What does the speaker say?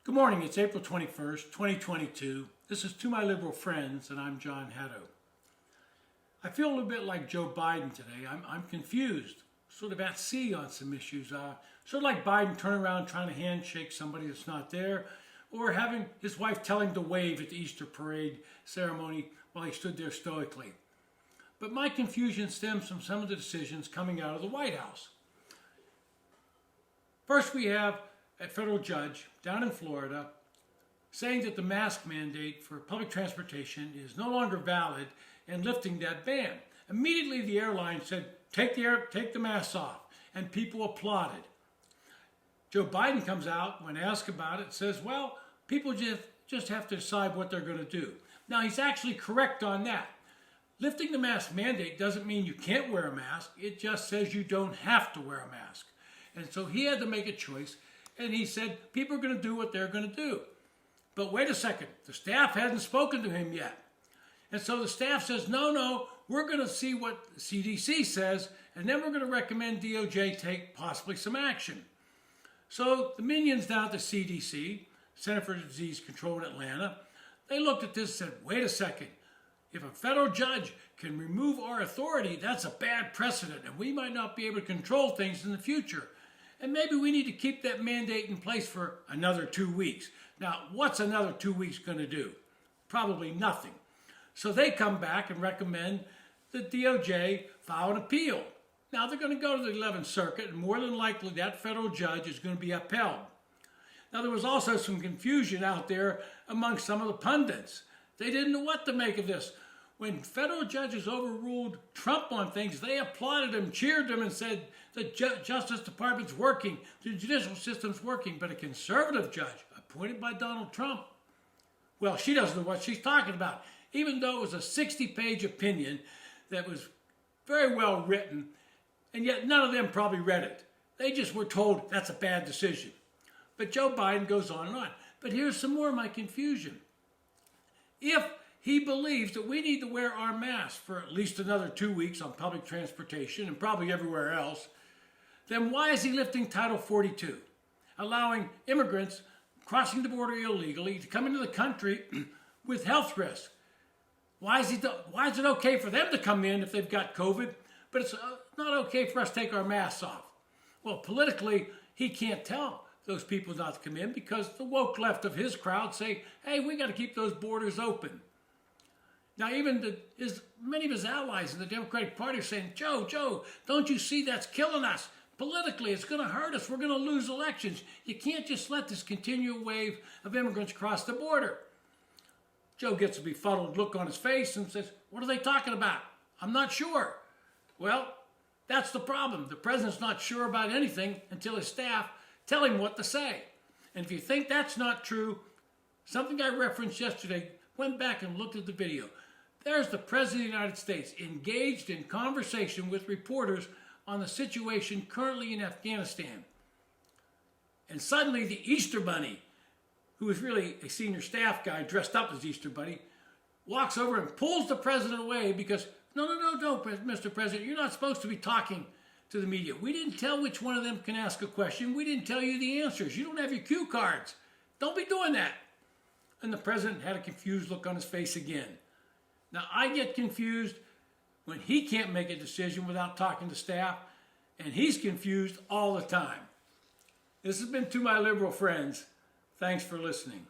Good morning, it's April 21st, 2022. This is To My Liberal Friends, and I'm John Haddo. I feel a little bit like Joe Biden today. I'm confused, sort of at sea on some issues. Sort of like Biden turning around trying to handshake somebody that's not there, or having his wife tell him to wave at the Easter parade ceremony while he stood there stoically. But my confusion stems from some of the decisions coming out of the White House. First, we have a federal judge down in Florida saying that the mask mandate for public transportation is no longer valid and lifting that ban. Immediately the airline said, take the masks off, and people applauded. Joe Biden comes out when asked about it, says, well, people just have to decide what they're going to do. Now, he's actually correct on that. Lifting the mask mandate doesn't mean you can't wear a mask. It just says you don't have to wear a mask. And so he had to make a choice. And he said, people are going to do what they're going to do. But wait a second, the staff hasn't spoken to him yet. And so the staff says, no, we're going to see what the CDC says, and then we're going to recommend DOJ take possibly some action. So the minions down at the CDC, Center for Disease Control in Atlanta, they looked at this and said, wait a second, if a federal judge can remove our authority, that's a bad precedent, and we might not be able to control things in the future. And maybe we need to keep that mandate in place for another 2 weeks. Now, what's another 2 weeks going to do? Probably nothing. So they come back and recommend that DOJ file an appeal. Now, they're going to go to the 11th Circuit, and more than likely that federal judge is going to be upheld. Now, there was also some confusion out there among some of the pundits. They didn't know what to make of this. When federal judges overruled Trump on things, they applauded him, cheered him, and said the Justice Department's working, the judicial system's working. But a conservative judge appointed by Donald Trump, well, she doesn't know what she's talking about. Even though it was a 60-page opinion that was very well written, and yet none of them probably read it. They just were told that's a bad decision. But Joe Biden goes on and on. But here's some more of my confusion. If he believes that we need to wear our masks for at least another 2 weeks on public transportation and probably everywhere else, then why is he lifting Title 42, allowing immigrants crossing the border illegally to come into the country with health risks? Why is it okay for them to come in if they've got COVID, but it's not okay for us to take our masks off? Well, politically, he can't tell those people not to come in because the woke left of his crowd say, hey, we got to keep those borders open. Now, even many of his allies in the Democratic Party are saying, Joe, don't you see that's killing us? Politically, it's going to hurt us. We're going to lose elections. You can't just let this continual wave of immigrants cross the border. Joe gets a befuddled look on his face and says, what are they talking about? I'm not sure. Well, that's the problem. The president's not sure about anything until his staff tell him what to say. And if you think that's not true, something I referenced yesterday, went back and looked at the video. There's the President of the United States engaged in conversation with reporters on the situation currently in Afghanistan. And suddenly the Easter Bunny, who is really a senior staff guy dressed up as Easter Bunny, walks over and pulls the president away because, no, Mr. President, you're not supposed to be talking to the media. We didn't tell which one of them can ask a question. We didn't tell you the answers. You don't have your cue cards. Don't be doing that. And the president had a confused look on his face again. Now, I get confused when he can't make a decision without talking to staff, and he's confused all the time. This has been To My Liberal Friends. Thanks for listening.